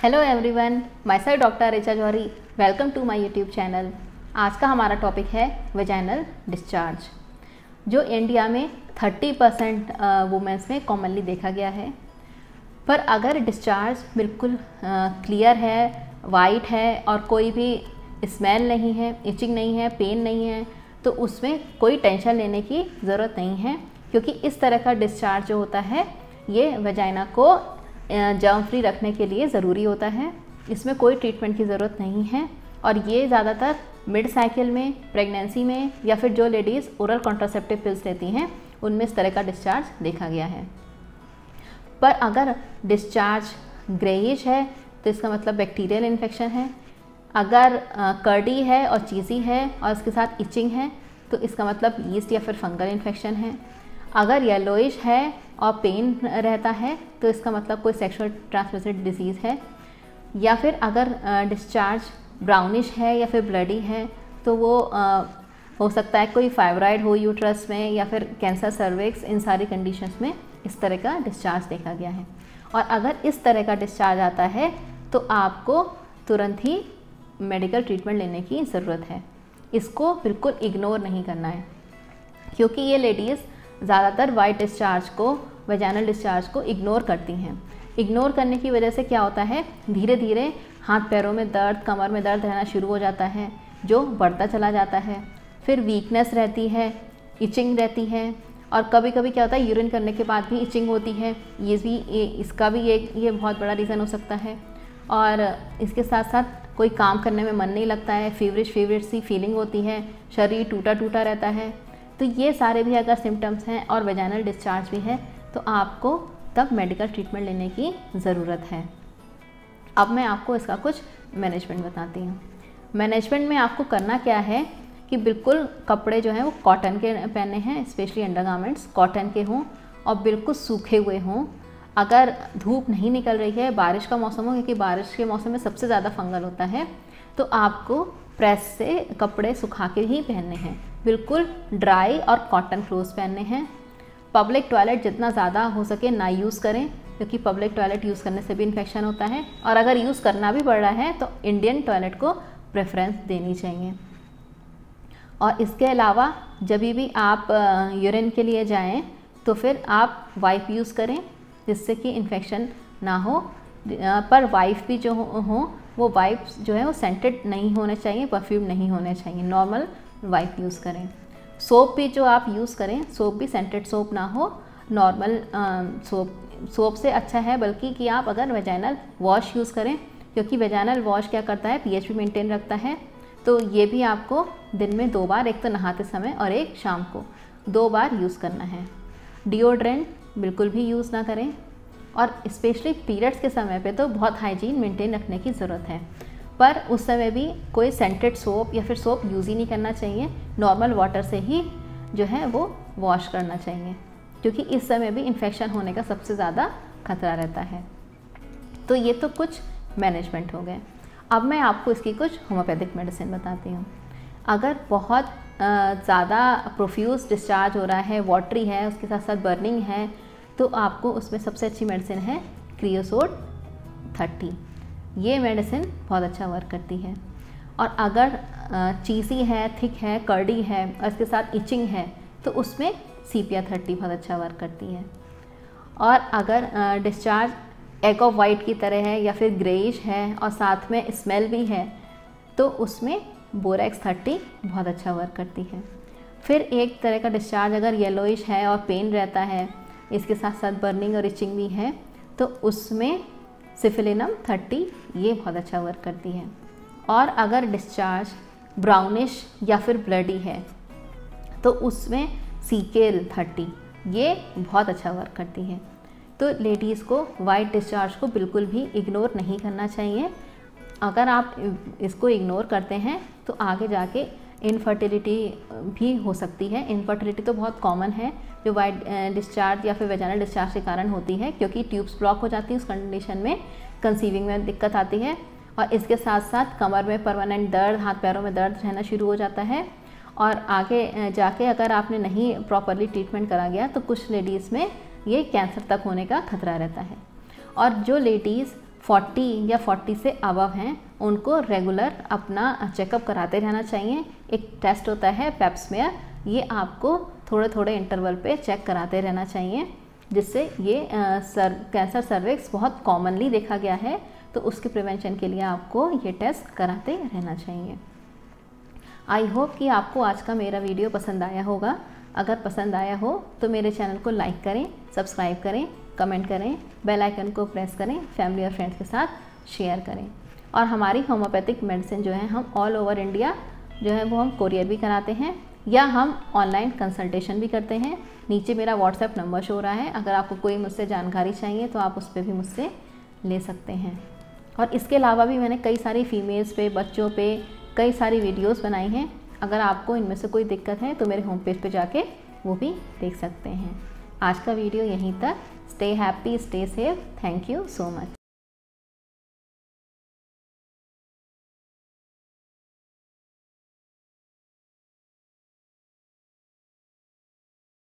Hello everyone, myself doctor Richa Jauhari. Welcome to my YouTube channel. आज का हमारा topic है वेजाइनल डिस्चार्ज, जो इंडिया में 30% वुमेंस में कॉमनली देखा गया है। पर अगर डिस्चार्ज बिल्कुल क्लियर है, वाइट है और कोई भी स्मेल नहीं है, इचिंग नहीं है, पेन नहीं है, तो उसमें कोई टेंशन लेने की ज़रूरत नहीं है, क्योंकि इस तरह का डिस्चार्ज जो होता है ये वेजाइना को जर्म फ्री रखने के लिए ज़रूरी होता है। इसमें कोई ट्रीटमेंट की ज़रूरत नहीं है और ये ज़्यादातर मिड साइकिल में, प्रेगनेंसी में या फिर जो लेडीज़ ओरल कॉन्ट्रासेप्टिव पिल्स लेती हैं उनमें इस तरह का डिस्चार्ज देखा गया है। पर अगर डिस्चार्ज ग्रेइश है तो इसका मतलब बैक्टीरियल इन्फेक्शन है। अगर कर्डी है और चीज़ी है और इसके साथ इचिंग है तो इसका मतलब यीस्ट या फिर फंगल इन्फेक्शन है। अगर येलोइश है और पेन रहता है तो इसका मतलब कोई सेक्सुअल ट्रांसमिटेड डिजीज़ है। या फिर अगर डिस्चार्ज ब्राउनिश है या फिर ब्लडी है तो वो हो सकता है कोई फाइब्राइड हो यूट्रस में या फिर कैंसर सर्विक्स। इन सारी कंडीशंस में इस तरह का डिस्चार्ज देखा गया है। और अगर इस तरह का डिस्चार्ज आता है तो आपको तुरंत ही मेडिकल ट्रीटमेंट लेने की ज़रूरत है। इसको बिल्कुल इग्नोर नहीं करना है, क्योंकि ये लेडीज़ ज़्यादातर वाइट डिस्चार्ज को, वेजाइनल डिस्चार्ज को इग्नोर करती हैं। इग्नोर करने की वजह से क्या होता है, धीरे धीरे हाथ पैरों में दर्द, कमर में दर्द रहना शुरू हो जाता है, जो बढ़ता चला जाता है। फिर वीकनेस रहती है, इचिंग रहती है, और कभी कभी क्या होता है यूरिन करने के बाद भी इचिंग होती है। इसका भी ये बहुत बड़ा रीज़न हो सकता है। और इसके साथ साथ कोई काम करने में मन नहीं लगता है, फीवरिश सी फीलिंग होती है, शरीर टूटा टूटा रहता है। तो ये सारे भी अगर सिम्टम्स हैं और वेजाइनल डिस्चार्ज भी है तो आपको तब मेडिकल ट्रीटमेंट लेने की ज़रूरत है। अब मैं आपको इसका कुछ मैनेजमेंट बताती हूँ। मैनेजमेंट में आपको करना क्या है कि बिल्कुल कपड़े जो हैं वो कॉटन के पहने हैं, स्पेशली अंडरगारमेंट्स कॉटन के हों और बिल्कुल सूखे हुए हों। अगर धूप नहीं निकल रही है, बारिश का मौसम हो, क्योंकि बारिश के मौसम में सबसे ज़्यादा फंगल होता है, तो आपको प्रेस से कपड़े सुखा के ही पहनने हैं। बिल्कुल ड्राई और कॉटन क्लोथ्स पहनने हैं। पब्लिक टॉयलेट जितना ज़्यादा हो सके ना यूज़ करें, क्योंकि पब्लिक टॉयलेट यूज़ करने से भी इन्फेक्शन होता है। और अगर यूज़ करना भी पड़ रहा है तो इंडियन टॉयलेट को प्रेफरेंस देनी चाहिए। और इसके अलावा जब भी आप यूरिन के लिए जाएं तो फिर आप वाइप यूज़ करें, जिससे कि इन्फेक्शन ना हो। पर वाइप भी जो हो वो वाइप्स जो है वो सेंटेड नहीं होने चाहिए, परफ्यूम नहीं होने चाहिए, नॉर्मल वाइप यूज़ करें। सोप भी जो आप यूज़ करें, सोप भी सेंटेड सोप ना हो, नॉर्मल सोप से अच्छा है बल्कि कि आप अगर वेजाइनल वॉश यूज़ करें, क्योंकि वेजाइनल वॉश क्या करता है, पीएच भी मेंटेन रखता है। तो ये भी आपको दिन में 2 बार, एक तो नहाते समय और एक शाम को 2 बार यूज़ करना है। डिओड्रेंट बिल्कुल भी यूज़ ना करें, और स्पेशली पीरियड्स के समय पे तो बहुत हाइजीन मेंटेन रखने की ज़रूरत है। पर उस समय भी कोई सेंटेड सोप या फिर सोप यूज़ ही नहीं करना चाहिए, नॉर्मल वाटर से ही जो है वो वॉश करना चाहिए, क्योंकि इस समय भी इन्फेक्शन होने का सबसे ज़्यादा खतरा रहता है। तो ये तो कुछ मैनेजमेंट हो गए। अब मैं आपको इसकी कुछ होम्योपैथिक मेडिसिन बताती हूँ। अगर बहुत ज़्यादा प्रोफ्यूज डिस्चार्ज हो रहा है, वाटरी है, उसके साथ साथ बर्निंग है, तो आपको उसमें सबसे अच्छी मेडिसिन है क्रियोसोट 30। ये मेडिसिन बहुत अच्छा वर्क करती है। और अगर चीज़ी है, थिक है, कर्डी है और इसके साथ इचिंग है तो उसमें सीपिया 30 बहुत अच्छा वर्क करती है। और अगर डिस्चार्ज एग ऑफ वाइट की तरह है या फिर ग्रेइश है और साथ में स्मेल भी है तो उसमें बोरेक्स 30 बहुत अच्छा वर्क करती है। फिर एक तरह का डिस्चार्ज अगर येलोइश है और पेन रहता है, इसके साथ साथ बर्निंग और इचिंग भी है, तो उसमें सिफिलिनम 30 ये बहुत अच्छा वर्क करती है। और अगर डिस्चार्ज ब्राउनिश या फिर ब्लडी है तो उसमें सीकेल 30 ये बहुत अच्छा वर्क करती है। तो लेडीज़ को वाइट डिस्चार्ज को बिल्कुल भी इग्नोर नहीं करना चाहिए। अगर आप इसको इग्नोर करते हैं तो आगे जाके इनफर्टिलिटी भी हो सकती है। इनफर्टिलिटी तो बहुत कॉमन है जो वाइट डिस्चार्ज या फिर वेजाइनल डिस्चार्ज के कारण होती है, क्योंकि ट्यूब्स ब्लॉक हो जाती है। उस कंडीशन में कंसीविंग में दिक्कत आती है और इसके साथ साथ कमर में परमानेंट दर्द, हाथ पैरों में दर्द रहना शुरू हो जाता है। और आगे जाके अगर आपने नहीं प्रॉपरली ट्रीटमेंट करा गया तो कुछ लेडीज़ में ये कैंसर तक होने का खतरा रहता है। और जो लेडीज़ 40 या 40 से अबव हैं उनको रेगुलर अपना चेकअप कराते रहना चाहिए। एक टेस्ट होता है पेप्समेयर, ये आपको थोड़े थोड़े इंटरवल पे चेक कराते रहना चाहिए, जिससे ये कैंसर सर्विक्स बहुत कॉमनली देखा गया है, तो उसके प्रिवेंशन के लिए आपको ये टेस्ट कराते रहना चाहिए। आई होप कि आपको आज का मेरा वीडियो पसंद आया होगा। अगर पसंद आया हो तो मेरे चैनल को लाइक करें, सब्सक्राइब करें, कमेंट करें, बेल आइकन को प्रेस करें, फैमिली और फ्रेंड्स के साथ शेयर करें। और हमारी होम्योपैथिक मेडिसिन जो है हम ऑल ओवर इंडिया जो है वो हम कोरियर भी कराते हैं या हम ऑनलाइन कंसल्टेशन भी करते हैं। नीचे मेरा व्हाट्सएप नंबर शो हो रहा है, अगर आपको कोई मुझसे जानकारी चाहिए तो आप उस पर भी मुझसे ले सकते हैं। और इसके अलावा भी मैंने कई सारी फीमेल्स पे, बच्चों पे कई सारी वीडियोस बनाई हैं। अगर आपको इनमें से कोई दिक्कत है तो मेरे होम पेज पे जाके वो भी देख सकते हैं। आज का वीडियो यहीं तक। Stay happy, stay safe. Thank you so much.